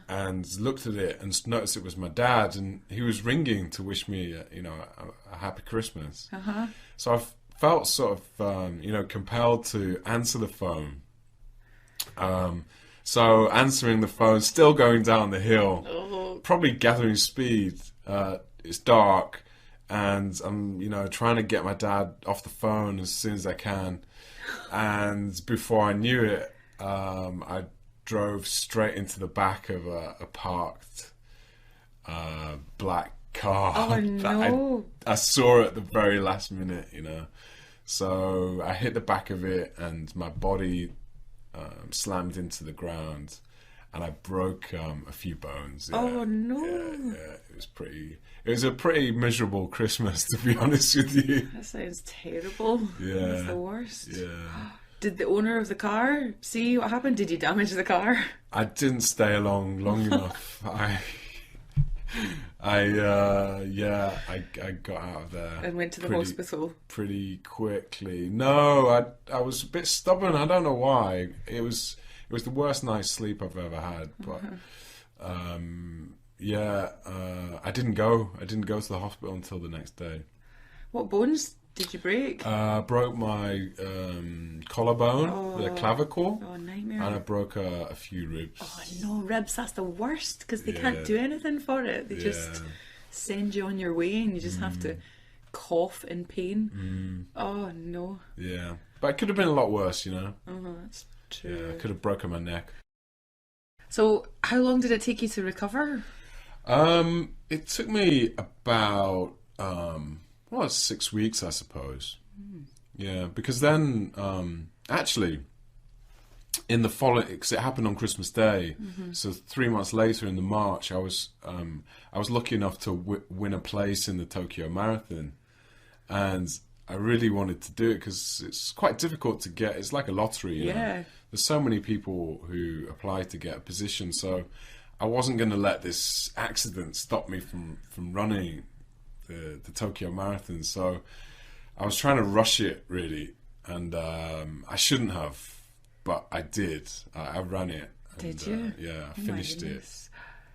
and looked at it and noticed it was my dad, and he was ringing to wish me a happy Christmas. So I felt sort of compelled to answer the phone. So answering the phone, still going down the hill, probably gathering speed. It's dark, and I'm trying to get my dad off the phone as soon as I can. And before I knew it, I drove straight into the back of a parked black car. Oh no! I saw at the very last minute, So I hit the back of it, and my body slammed into the ground, and I broke a few bones. Yeah. Oh no! Yeah, it was a pretty miserable Christmas, to be honest with you. That sounds terrible. Yeah. That's the worst. Yeah. Did the owner of the car see what happened? Did you damage the car? I didn't stay along long enough. I got out of there And went to the hospital. pretty quickly. No, I was a bit stubborn. I don't know why. It was the worst night's sleep I've ever had. But I didn't go. I didn't go to the hospital until the next day. What bones did you break? Broke my collarbone, the clavicle. Oh, nightmare. And I broke a few ribs. Oh no, ribs, that's the worst, because they can't do anything for it. They just send you on your way, and you just have to cough in pain. Oh no. Yeah. But it could have been a lot worse, That's true. Yeah, I could have broken my neck. So how long did it take you to recover? It took me about 6 weeks, I suppose. Yeah, because then actually in the following, because it happened on Christmas Day, so 3 months later in the March, I was lucky enough to win a place in the Tokyo Marathon, and I really wanted to do it because it's quite difficult to get. It's like a lottery. You know? There's so many people who apply to get a position, so I wasn't going to let this accident stop me from running the Tokyo Marathon. So I was trying to rush it really, and I shouldn't have, but I did. I ran it. Did you? Yeah, I finished it.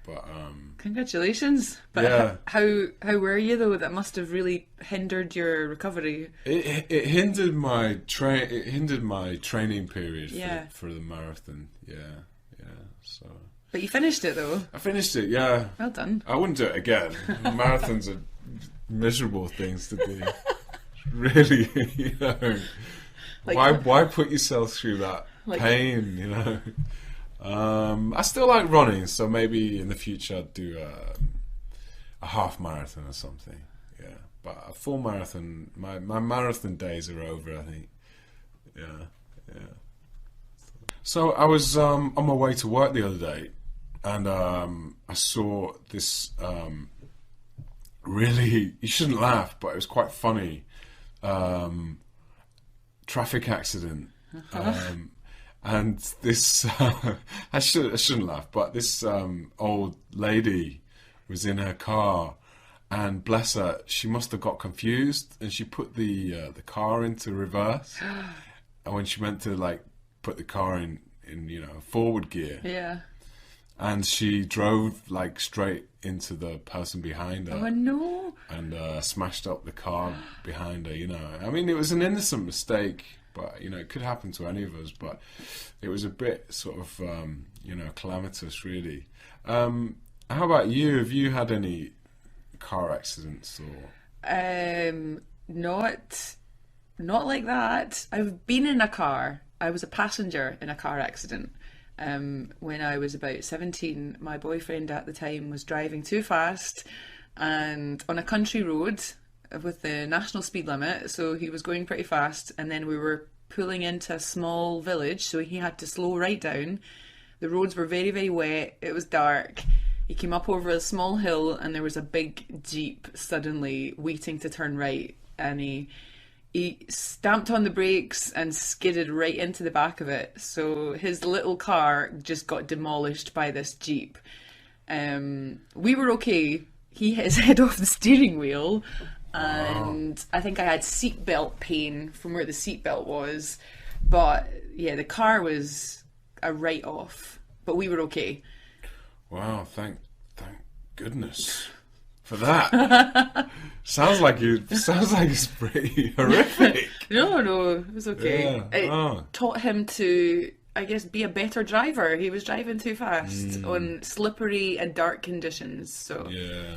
But congratulations. But yeah. How were you though? That must have really hindered your recovery. It hindered my training period for the marathon. Yeah. So. But you finished it though. I finished it. Yeah. Well done. I wouldn't do it again. Marathons are miserable things to do. Really, why put yourself through that pain? I still like running, so maybe in the future I'd do a half marathon or something. Yeah, but a full marathon, my marathon days are over, I think. Yeah. So I was on my way to work the other day, and I saw this really, you shouldn't laugh, but it was quite funny, traffic accident. And this, I shouldn't laugh, but this old lady was in her car, and bless her, she must have got confused, and she put the car into reverse, and when she meant to put the car in forward gear, and she drove straight into the person behind her. Oh no! And smashed up the car behind her. I mean, it was an innocent mistake. But, it could happen to any of us, but it was a bit sort of, calamitous, really. How about you? Have you had any car accidents or? Not like that. I've been in a car. I was a passenger in a car accident. When I was about 17, my boyfriend at the time was driving too fast, and on a country road with the national speed limit, so he was going pretty fast, and then we were pulling into a small village, so he had to slow right down. The roads were very, very wet. It was dark. He came up over a small hill, and there was a big Jeep suddenly waiting to turn right, and he stamped on the brakes and skidded right into the back of it. So his little car just got demolished by this Jeep. We were okay. He hit his head off the steering wheel, and I think I had seatbelt pain from where the seatbelt was. But yeah, the car was a write-off, but we were okay. Wow, thank goodness for that. sounds like it's pretty horrific. No, it was okay. Yeah. It taught him to, I guess, be a better driver. He was driving too fast on slippery and dark conditions. So yeah,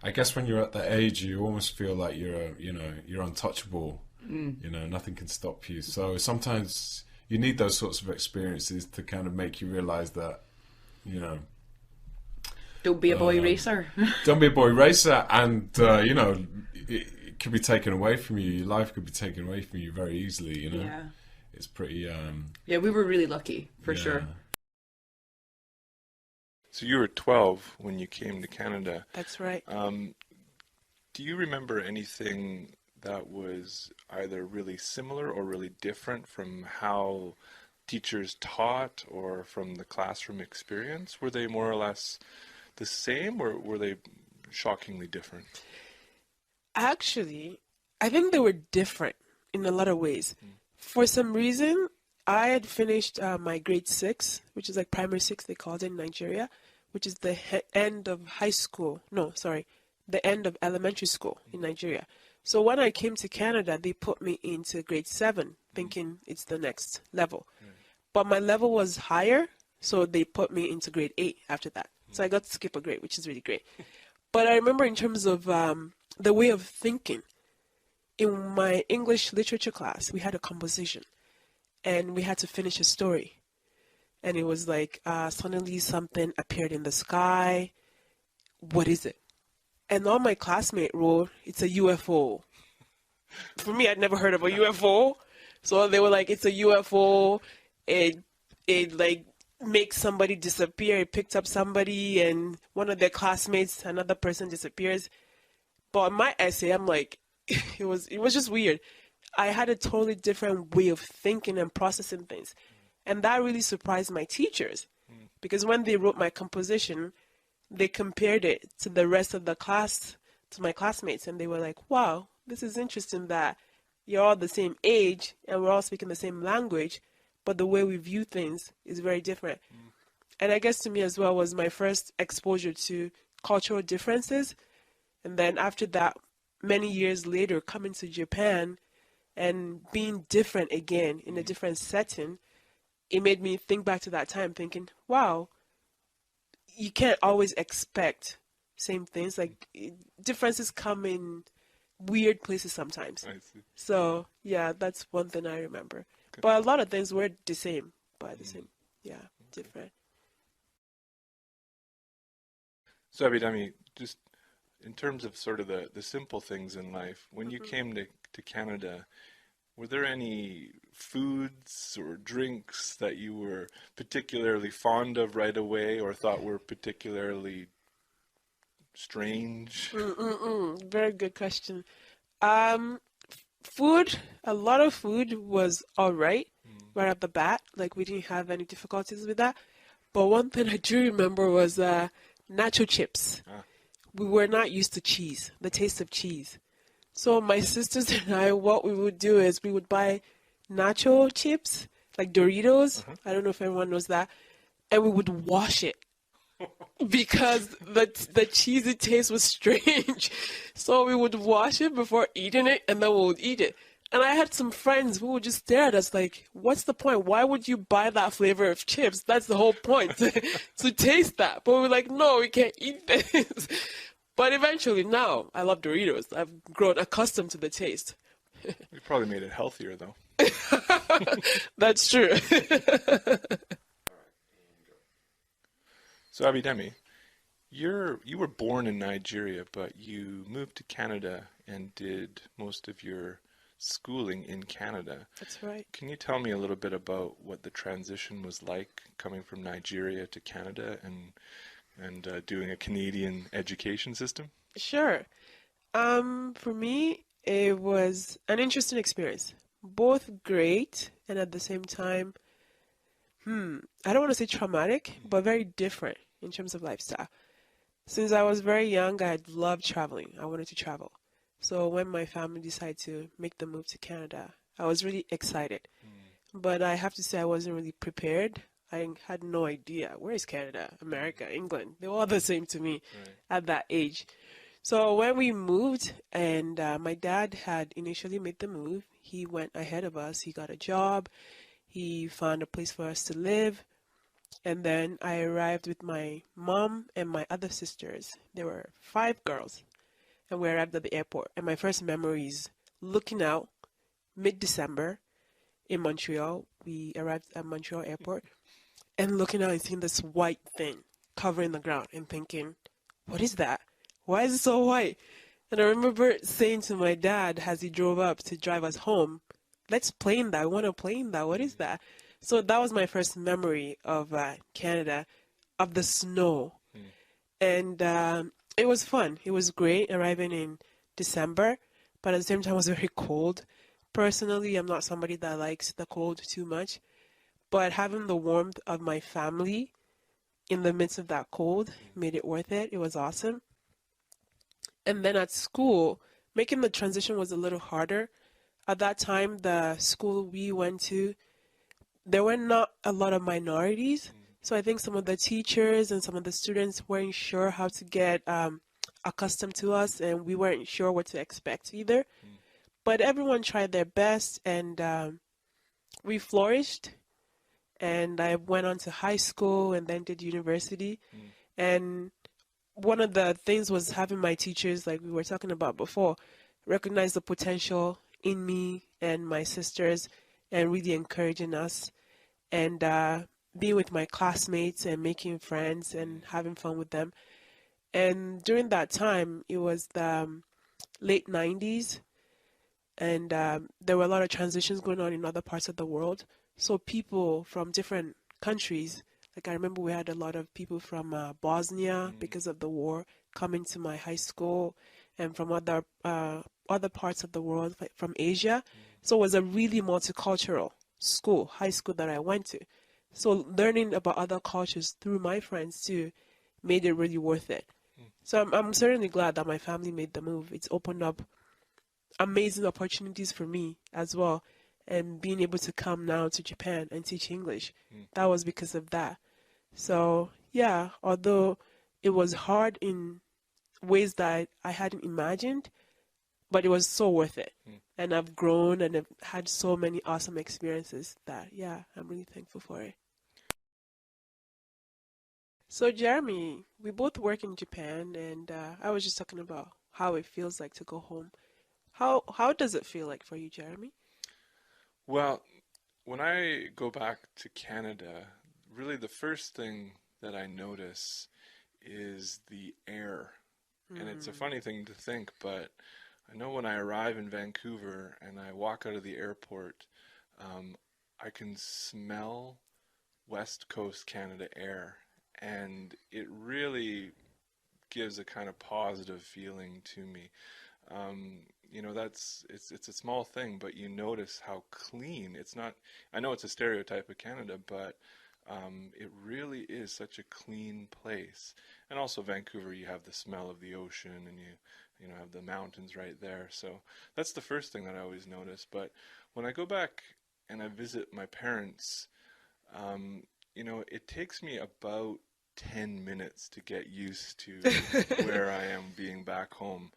I guess when you're at that age, you almost feel like you're untouchable. Nothing can stop you. So sometimes you need those sorts of experiences to kind of make you realize that, don't be a boy racer. Don't be a boy racer, and it could be taken away from you. Your life could be taken away from you very easily. Yeah. It's pretty. Yeah, we were really lucky for sure. So you were 12 when you came to Canada. That's right. Do you remember anything that was either really similar or really different from how teachers taught or from the classroom experience? Were they more or less the same, or were they shockingly different? Actually, I think they were different in a lot of ways. For some reason, I had finished my grade 6, which is like primary 6 they called it in Nigeria, which is the end of high school. No, sorry, the end of elementary school in Nigeria. So when I came to Canada, they put me into grade 7, thinking it's the next level. But my level was higher, so they put me into grade 8 after that. So I got to skip a grade, which is really great. But I remember in terms of the way of thinking, in my English literature class, we had a composition, and we had to finish a story. And it was like, suddenly something appeared in the sky. What is it? And all my classmates wrote, it's a UFO. For me, I'd never heard of a UFO. So they were like, it's a UFO. It like makes somebody disappear. It picked up somebody, and one of their classmates, another person disappears. But my essay, I'm like, it was just weird. I had a totally different way of thinking and processing things. And that really surprised my teachers. Because when they wrote my composition, they compared it to the rest of the class, to my classmates, and they were like, wow, this is interesting that you're all the same age and we're all speaking the same language, but the way we view things is very different. And I guess to me as well was my first exposure to cultural differences. And then after that, many years later, coming to Japan and being different again in a different setting, it made me think back to that time thinking, wow, you can't always expect same things. Like, differences come in weird places sometimes. I see. So, yeah, that's one thing I remember. Okay. But a lot of things were the same, different. So, Abidami, just in terms of sort of the simple things in life, when you came to Canada, were there any foods or drinks that you were particularly fond of right away or thought were particularly strange? Very good question. Food, a lot of food was all right right off the bat. Like, we didn't have any difficulties with that. But one thing I do remember was nacho chips. We were not used to cheese, the taste of cheese. So my sisters and I, what we would do is we would buy nacho chips, like Doritos. I don't know if everyone knows that. And we would wash it because the cheesy taste was strange. So we would wash it before eating it, and then we would eat it. And I had some friends who would just stare at us like, what's the point? Why would you buy that flavor of chips? That's the whole point, to taste that. But we were like, no, we can't eat this. But eventually now, I love Doritos. I've grown accustomed to the taste. You probably made it healthier, though. That's true. So, Abidemi, You were born in Nigeria, but you moved to Canada and did most of your schooling in Canada. That's right. Can you tell me a little bit about what the transition was like coming from Nigeria to Canada and doing a Canadian education system? Sure. For me, it was an interesting experience. Both great and at the same time, I don't want to say traumatic, but very different in terms of lifestyle. Since I was very young, I had loved traveling. I wanted to travel. So when my family decided to make the move to Canada, I was really excited. But I have to say I wasn't really prepared. I had no idea. Where is Canada, America, England? They were all the same to me at that age. So when we moved, and my dad had initially made the move, he went ahead of us. He got a job. He found a place for us to live. And then I arrived with my mom and my other sisters. There were 5 girls. And we arrived at the airport. And my first memory is looking out mid-December in Montreal. We arrived at Montreal airport. And looking out and seeing this white thing covering the ground and thinking, what is that? Why is it so white? And I remember saying to my dad as he drove up to drive us home, let's play in that. I want to play in that. What is that? So that was my first memory of Canada, of the snow. And it was fun. It was great arriving in December, but at the same time it was very cold. Personally, I'm not somebody that likes the cold too much, but having the warmth of my family in the midst of that cold made it worth it. It was awesome. And then at school, making the transition was a little harder. At that time, the school we went to, there were not a lot of minorities. So I think some of the teachers and some of the students weren't sure how to get accustomed to us, and we weren't sure what to expect either. But everyone tried their best, and we flourished. And I went on to high school and then did university. And one of the things was having my teachers, like we were talking about before, recognize the potential in me and my sisters and really encouraging us. And being with my classmates and making friends and having fun with them. And during that time, it was the late 90s, and there were a lot of transitions going on in other parts of the world. So people from different countries, like I remember we had a lot of people from Bosnia because of the war coming to my high school, and from other parts of the world, like from Asia. So it was a really multicultural school, high school that I went to. So learning about other cultures through my friends too made it really worth it. So I'm certainly glad that my family made the move. It's opened up amazing opportunities for me as well. And being able to come now to Japan and teach English, that was because of that. So yeah, although it was hard in ways that I hadn't imagined, but it was so worth it. And I've grown and I've had so many awesome experiences that, yeah, I'm really thankful for it. So Jeremy, we both work in Japan, and I was just talking about how it feels like to go home. How does it feel like for you, Jeremy? Well, when I go back to Canada, really the first thing that I notice is the air. And it's a funny thing to think, but I know when I arrive in Vancouver and I walk out of the airport, I can smell West Coast Canada air. And it really gives a kind of positive feeling to me. You know, it's a small thing, but you notice how clean. It's not, I know it's a stereotype of Canada, but it really is such a clean place. And also Vancouver, you have the smell of the ocean, and you know, have the mountains right there. So that's the first thing that I always notice. But when I go back and I visit my parents, you know, it takes me about 10 minutes to get used to where I am being back home.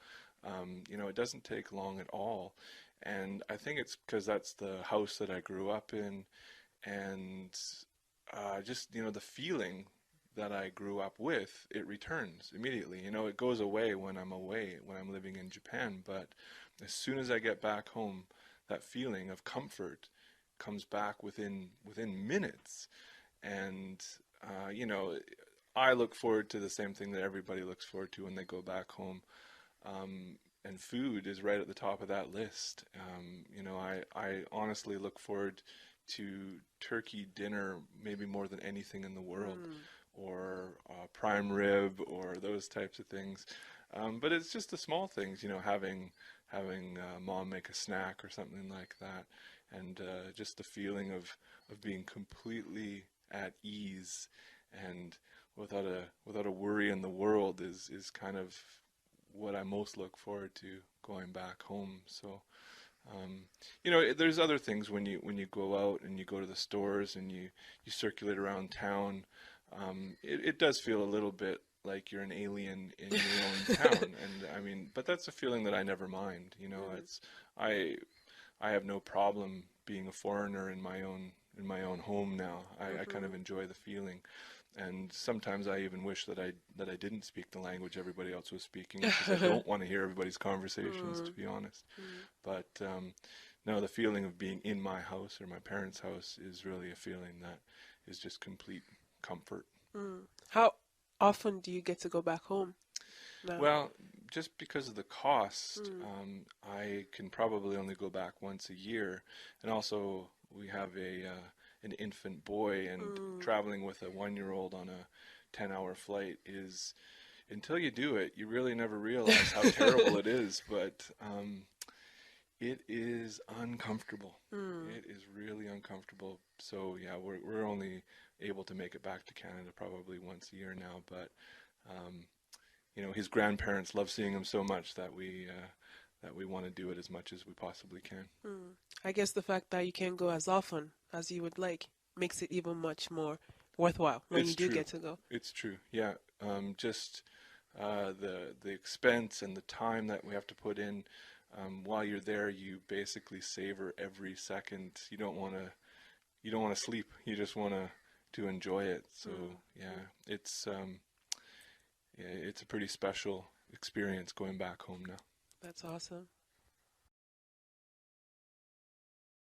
You know, it doesn't take long at all. And I think it's because that's the house that I grew up in, and just, you know, the feeling that I grew up with, it returns immediately. You know, it goes away when I'm living in Japan, but as soon as I get back home, that feeling of comfort comes back within minutes. And you know, I look forward to the same thing that everybody looks forward to when they go back home. And food is right at the top of that list. You know, I honestly look forward to turkey dinner maybe more than anything in the world, or prime rib, or those types of things. But it's just the small things, you know, having mom make a snack or something like that, and just the feeling of being completely at ease and without a worry in the world is kind of what I most look forward to going back home. So, you know, there's other things when you go out and you go to the stores and you circulate around town. It does feel a little bit like you're an alien in your own town, and I mean, but that's a feeling that I never mind. You know, it's I have no problem being a foreigner in my own home now. I kind of enjoy the feeling. And sometimes I even wish that I didn't speak the language everybody else was speaking, because I don't want to hear everybody's conversations, to be honest. But no, the feeling of being in my house or my parents' house is really a feeling that is just complete comfort. How often do you get to go back home now? Well, just because of the cost, I can probably only go back once a year. And also we have an infant boy, and traveling with a 1-year-old on a 10-hour flight is, until you do it, you really never realize how terrible it is. But it is uncomfortable. It is really uncomfortable. So yeah, we're only able to make it back to Canada probably once a year now. But you know, his grandparents love seeing him so much that we want to do it as much as we possibly can. I guess the fact that you can't go as often as you would like makes it even much more worthwhile when you do get to go. It's true, yeah. Just the expense and the time that we have to put in while you're there, you basically savor every second. You don't want to sleep. You just want to enjoy it. So yeah, it's a pretty special experience going back home now. That's awesome.